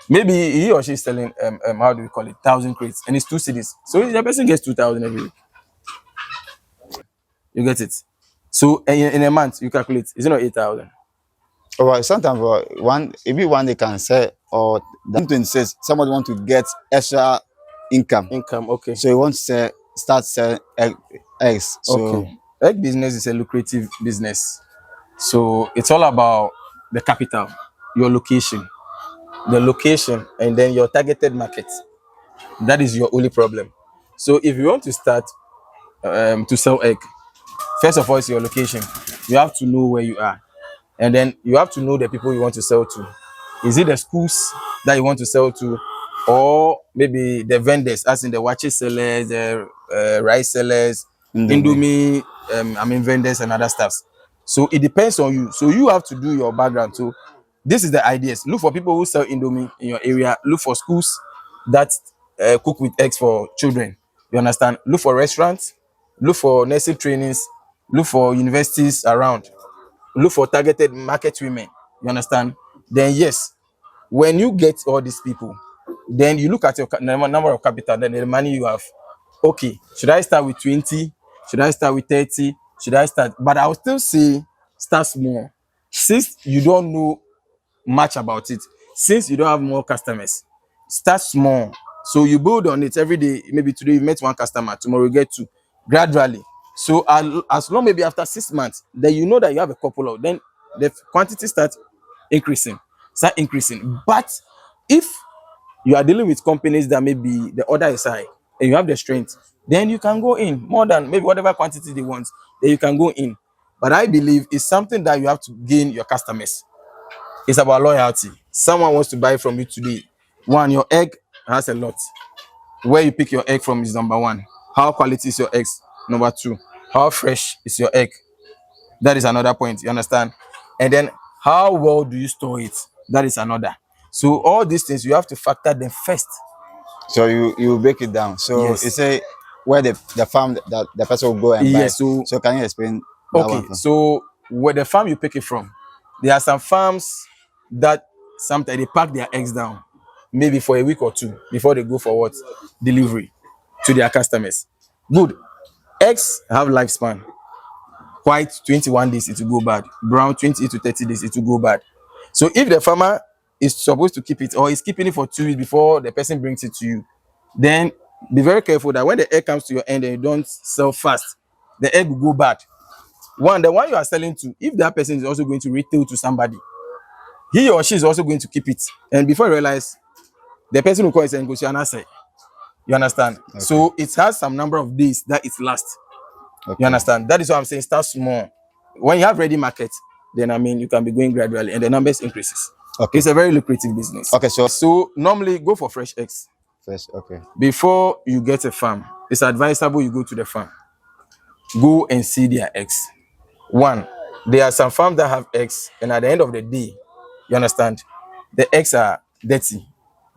Maybe he or she is selling how do we call it, 1,000 crates, and it's 2 cities. So the person gets 2,000 every week. You get it. So in a month you calculate, is it not 8,000? Or sometimes one, maybe one they can sell, or something says somebody want to get extra income. Income, okay. So you want to start selling eggs. So Okay. Egg business is a lucrative business. So it's all about the capital, your location, the location, and then your targeted market. That is your only problem. So if you want to start to sell egg, first of all, it's your location. You have to know where you are, and then you have to know the people you want to sell to. Is it the schools that you want to sell to, or maybe the vendors, as in the watches sellers, the rice sellers, Indomie, vendors and other stuffs. So it depends on you. So you have to do your background. So this is the ideas. Look for people who sell Indomie in your area. Look for schools that cook with eggs for children. You understand? Look for restaurants. Look for nursing trainings. Look for universities around. Look for targeted market women. You understand? Then yes, when you get all these people, then you look at your number of capital, then the money you have. Okay, should I start with 20? Should I start with 30? Should I start? But I will still say start small. Since you don't know much about it, since you don't have more customers, start small. So you build on it every day. Maybe today you met one customer, tomorrow you get two, gradually. So as long maybe after 6 months, then you know that you have a couple of, then the quantity increasing, start increasing. But if you are dealing with companies that maybe the order is high and you have the strength, then you can go in more than maybe whatever quantity they want, then you can go in. But I believe it's something that you have to gain your customers. It's about loyalty. Someone wants to buy from you today. One, your egg has a lot. Where you pick your egg from is number one. How quality is your eggs? Number two. How fresh is your egg? That is another point. You understand? And then how well do you store it? That is another. So all these things you have to factor them first. so you break it down. So Yes. you say where the farm that the person will go and buy. Yes. So can you explain that Okay. one? So where the farm you pick it from, there are some farms that sometimes they pack their eggs down, maybe for a week or two before they go for what delivery to their customers. Good. Eggs have lifespan. White 21 days it will go bad. Brown 20 to 30 days it will go bad. So if the farmer is supposed to keep it or is keeping it for 2 weeks before the person brings it to you, then be very careful that when the egg comes to your end and you don't sell fast, the egg will go bad. One, the one you are selling to, if that person is also going to retail to somebody, he or she is also going to keep it. And before you realize, the person will call it and go to say, you understand? Okay. So it has some number of days that it lasts. Okay. You understand? That is why I'm saying start small. When you have ready market, then you can be going gradually and the numbers increases. Okay. It's a very lucrative business. Okay, so normally go for fresh eggs. Fresh, okay. Before you get a farm, it's advisable you go to the farm. Go and see their eggs. One, there are some farms that have eggs, and at the end of the day, you understand, the eggs are dirty.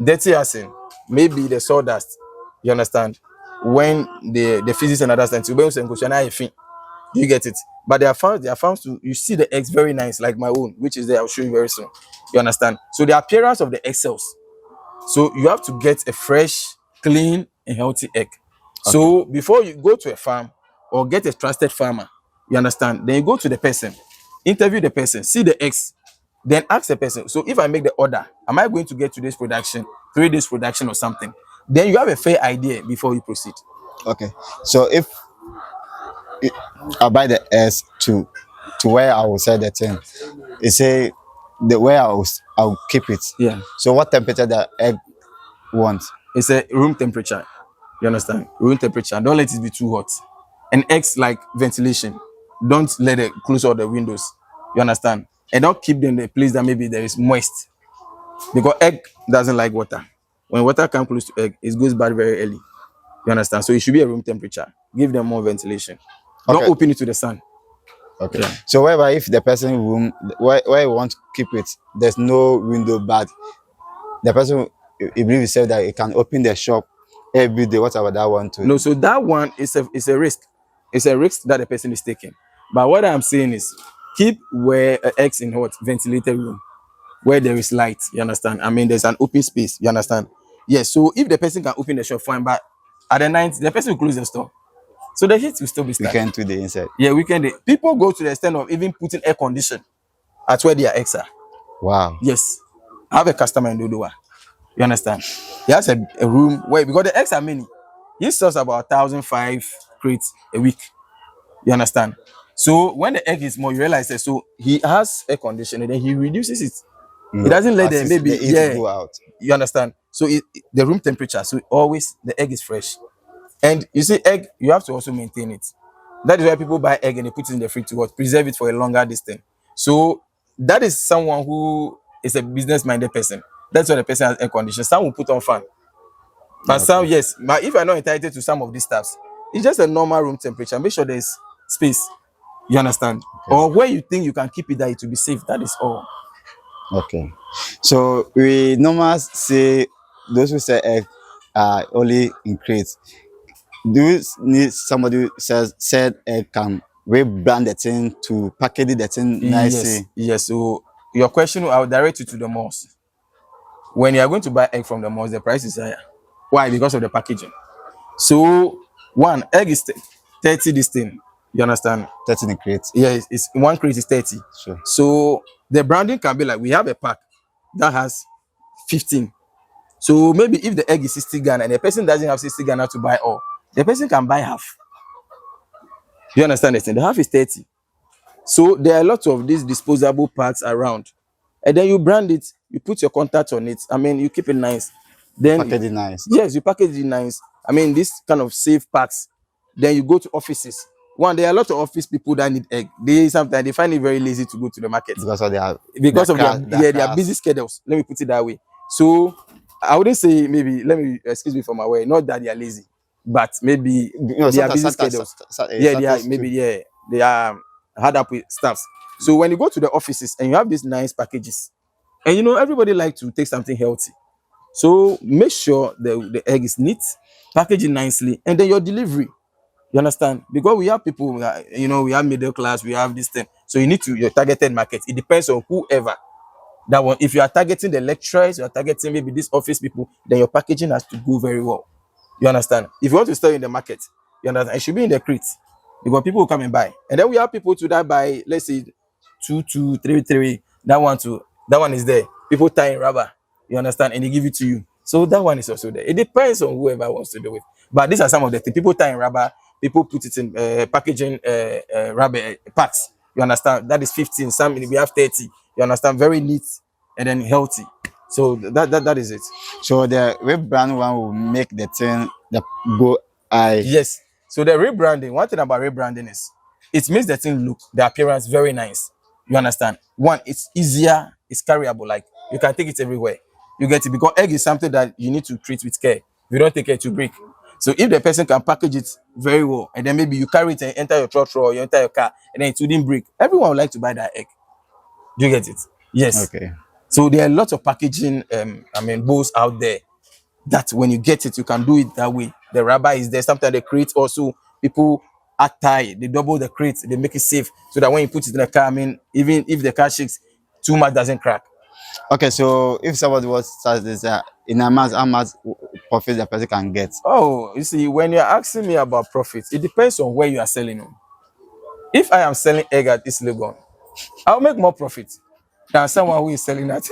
Dirty as in maybe the sawdust. You understand? When the physics and other things, you get it. But there are farms to you see the eggs very nice, like my own, which is there. I'll show you very soon. You understand? So the appearance of the egg cells. So you have to get a fresh, clean, and healthy egg. Okay. So before you go to a farm or get a trusted farmer, you understand? Then you go to the person, interview the person, see the eggs, then ask the person. So if I make the order, am I going to get today's production, 3 days production or something? Then you have a fair idea before you proceed. Okay. So if I buy the eggs to where I will sell the thing, you say the way I'll keep it. Yeah. So what temperature the egg wants? It's a room temperature. You understand? Room temperature. Don't let it be too hot. And eggs like ventilation. Don't let it close all the windows. You understand? And don't keep them in a place that maybe there is moist. Because egg doesn't like water. When water comes close to egg, it goes bad very early. You understand? So it should be a room temperature. Give them more ventilation. Okay. Don't open it to the sun. Okay. Yeah. So wherever if the person room where you want to keep it, there's no window, but the person he believe himself that he can open the shop every day, whatever that one to. No, so that one is a risk. It's a risk that the person is taking. But what I'm saying is keep where eggs in hot ventilated room. where there is light. You understand? I mean, there's an open space. You understand? Yes. So if the person can open the shop, fine. But at the night, the person will close the store. So the heat will still be We stuck. can do the inside. Yeah, weekend. People go to the extent of even putting air condition at where their eggs are. Wow. Yes. I have a customer in Dodowa. You understand? He has a room where, because the eggs are many, he sells about 1,005 crates a week. You understand? So when the egg is more, you realize that so he has air conditioning, then he reduces it. He doesn't let them Assist maybe the heat go out. you understand? So the room temperature, so always the egg is fresh. And you see, egg, you have to also maintain it. That is why people buy egg and they put it in the fridge to what? Preserve it for a longer distance. So that is someone who is a business-minded person. That's why the person has air conditioning. Some will put on fan. But some, yes. But if you're not entitled to some of these stuffs, it's just a normal room temperature. Make sure there's space. You understand? Or where you think you can keep it that it will be safe. That is all. Okay. So we normally say those who sell egg are only in crates. Do you need somebody who said egg can rebrand the thing to package the thing nicely? Yes. So your question, I'll direct you to the malls. When you are going to buy egg from the malls, the price is higher. Why? Because of the packaging. So one egg is 30 this thing. You understand? 30 in crates. Yeah, it's one crate is 30. Sure. So the branding can be like, we have a pack that has 15. So maybe if the egg is 60 Ghana and the person doesn't have 60 Ghana to buy all, the person can buy half. You understand the thing? The half is 30. So there are lots of these disposable packs around. And then you brand it, you put your contact on it. I mean, you keep it nice. Then Package it nice. yes, you package it nice. I mean, this kind of safe packs. Then you go to offices. One, there are a lot of office people that need egg. They sometimes they find it very lazy to go to the market Because of their busy schedules. Let me put it that way. So I wouldn't say maybe, let me excuse me for my word, not that they are lazy, but maybe they are busy schedules. They are hard up with stuffs. So when you go to the offices and you have these nice packages, and you know everybody like to take something healthy, so make sure the egg is neat, package it nicely, and then your delivery. You understand? Because we have people, we have middle class, we have this thing. So you need to your targeted market. It depends on whoever that one. If you are targeting the lecturers, you are targeting maybe these office people, then your packaging has to go very well. You understand? If you want to sell in the market, you understand, it should be in the crates because people will come and buy. And then we have people to that buy, let's say 2, 2, 3, 3. That one is there. People tie in rubber, you understand, and they give it to you. So that one is also there. It depends on whoever wants to do it. But these are some of the things. People tie in rubber, people put it in packaging rubber packs. You understand? That is 15. Some we have 30. You understand? Very neat and then healthy. So that is it. So the rebrand one will make the thing that go high. Yes. So the rebranding, one thing about rebranding is it makes the thing look, the appearance very nice. You understand? One, it's easier, it's carryable, like you can take it everywhere. You get it? Because egg is something that you need to treat with care. If you don't take care to break. So if the person can package it very well, and then maybe you carry it and enter your truck or you enter your car, and then it wouldn't break, everyone would like to buy that egg. Do you get it? Yes. Okay. So there are lots of packaging bowls out there that when you get it, you can do it that way. The rubber is there. Sometimes they create also people are tied. They double the crate. They make it safe so that when you put it in the car, I mean, even if the car shakes, too much doesn't crack. Okay, so if somebody was to start this, in a month, how much profit the person can get? Oh, you see, when you're asking me about profits, it depends on where you are selling them. If I am selling egg at East Legon, I'll make more profit than someone who is selling that.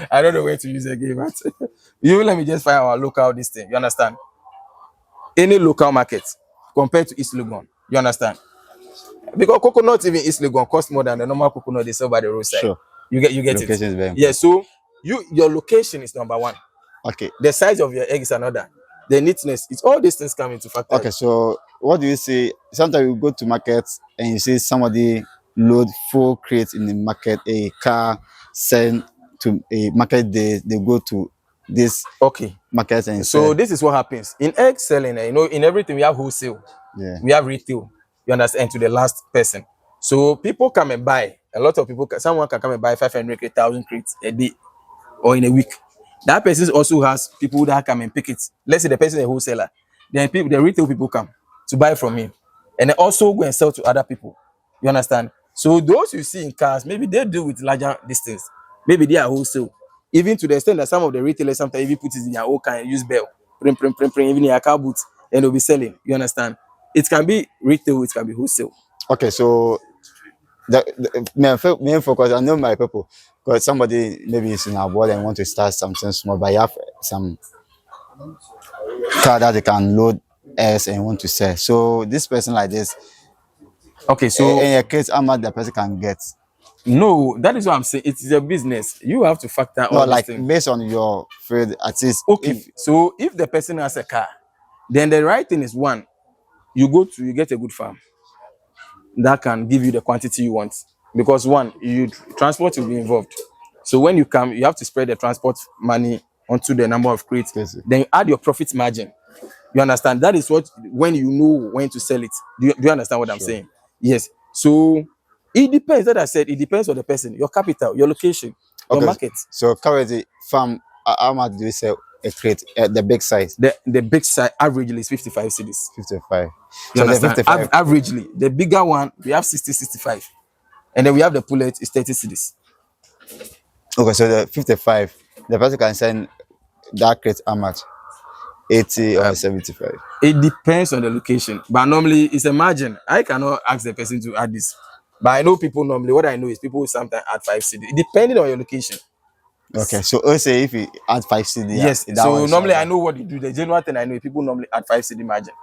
I don't know where to use again, but you let me just find our local this thing. You understand? Any local market compared to East Legon, you understand? Because coconut even East Legon costs more than the normal coconut they sell by the roadside. Sure. You get Location it. is very important. Yeah, so your location is number one. Okay. The size of your egg is another. The neatness, it's all these things come into factor. Okay, so what do you say? Sometimes you go to markets and you see somebody load 4 crates in the market, a car send to a market, they go to this market and so sell. this is what happens in egg selling. In everything we have wholesale, we have retail. You understand? To the last person. So people come and buy. A lot of people, someone can come and buy 500, 1,000 crates a day or in a week. That person also has people that come and pick it. Let's say the person is a wholesaler. Then the retail people come to buy from him. And they also go and sell to other people. You understand? So those you see in cars, maybe they deal with larger distance. Maybe they are wholesale. Even to the extent that some of the retailers sometimes even put it in their own car and use bell, print, even in their car boots, and they'll be selling. You understand? It can be retail, it can be wholesale. Okay, so the main focus, I know my people, because somebody maybe is in abroad and want to start something small, but you have some car that they can load eggs and want to sell. So this person like this, Okay, so in a case, how much the person can get? no, that is what I'm saying. It is a business. You have to factor No, all these like things. based on your field, at least. Okay, so if the person has a car, then the right thing is one, you get a good farm that can give you the quantity you want. Because one, transport will be involved. So when you come, you have to spread the transport money onto the number of crates. Yes. Then you add your profit margin. You understand? That is what when you know when to sell it. Do you understand what I'm Sure. saying? Yes. So it depends. That I said it depends on the person, your capital, your location, your Okay, market. so currently, farm, how much do you sell a crate at the big size? The big size averagely is 55 cities. 55. You So the understand? 55. Averagely, the bigger one we have 60, 65, and then we have the pullet is 30 cities. Okay, so the 55, the person can send that crate how much? 80 or 75. It depends on the location, but normally it's a margin. I cannot ask the person to add this, but I know people normally. What I know is people will sometimes add 5 cities, depending on your location. Okay, so let's say if you add 5 CD, Yes. that one So is normally I okay. know what you do. The general thing I know is people normally add 5 CD margin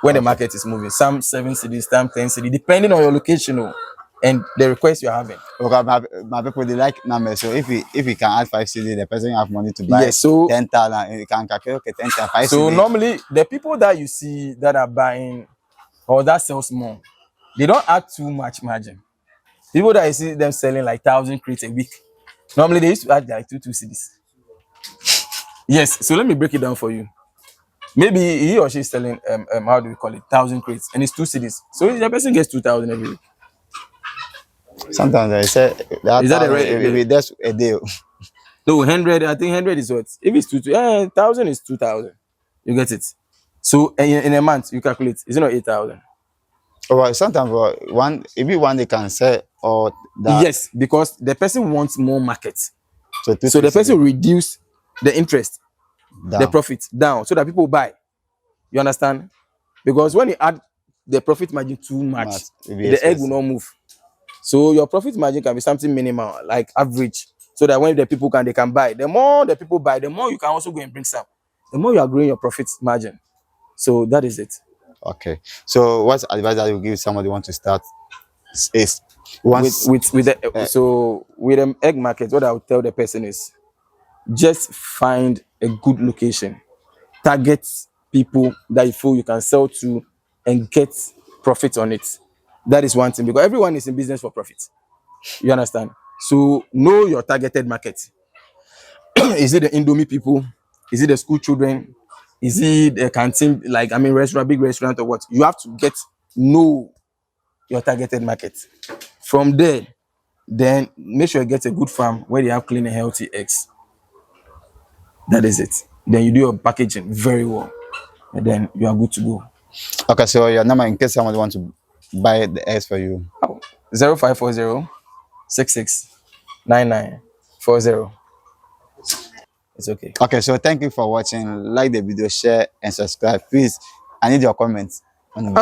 when the Okay. market is moving. Some 7 cities, some 10 CD, depending on your location and the request you're having. Okay, my people they like numbers. So if you can add 5 CD, the person have money to buy Yes. So 10,000. You can calculate, okay, 10,000, 5 so CD. normally the people that you see that are buying or that sells more, they don't add too much margin. People that you see them selling like 1,000 crates a week, normally they used to add like two cities. Yes. So let me break it down for you. Maybe he or she is selling how do we call it 1,000 crates and it's 2 cities. So the person gets 2,000 every week. Sometimes I say that Is that the thousand, right? if that's a deal. No, 100. I think 100 is what? If it's 1,000 is 2,000. You get it. So in a month you calculate. Is it not 8,000? Or sometimes one, if you want, they can sell or that. Yes, because the person wants more market. So So the 2 person CD will reduce the interest, the down. profit down, so that people buy. You understand? Because when you add the profit margin too much, Much, it be the egg will expensive. not move. So your profit margin can be something minimal, like average, so that when the people they can buy. The more the people buy, the more you can also go and bring some. The more you are growing your profit margin. So that is it. Okay. So what's advice that you give somebody want to start is With once with with the so with an egg market, what I would tell the person is just find a good location, target people that you feel you can sell to, and get profit on it. That is one thing because everyone is in business for profit. You understand? So know your targeted market. Is it the Indomie people? Is it the school children? Is it a canteen, like restaurant, big restaurant or what? You have to know your targeted market. From there, then make sure you get a good farm where they have clean and healthy eggs. That is it. Then you do your packaging very well, and then you are good to go. okay, so your number in case somebody want to buy the eggs for you. Oh, 0540 66 99 40. It's okay. Okay, so thank you for watching. Like the video, share and subscribe. Please, I need your comments on the video.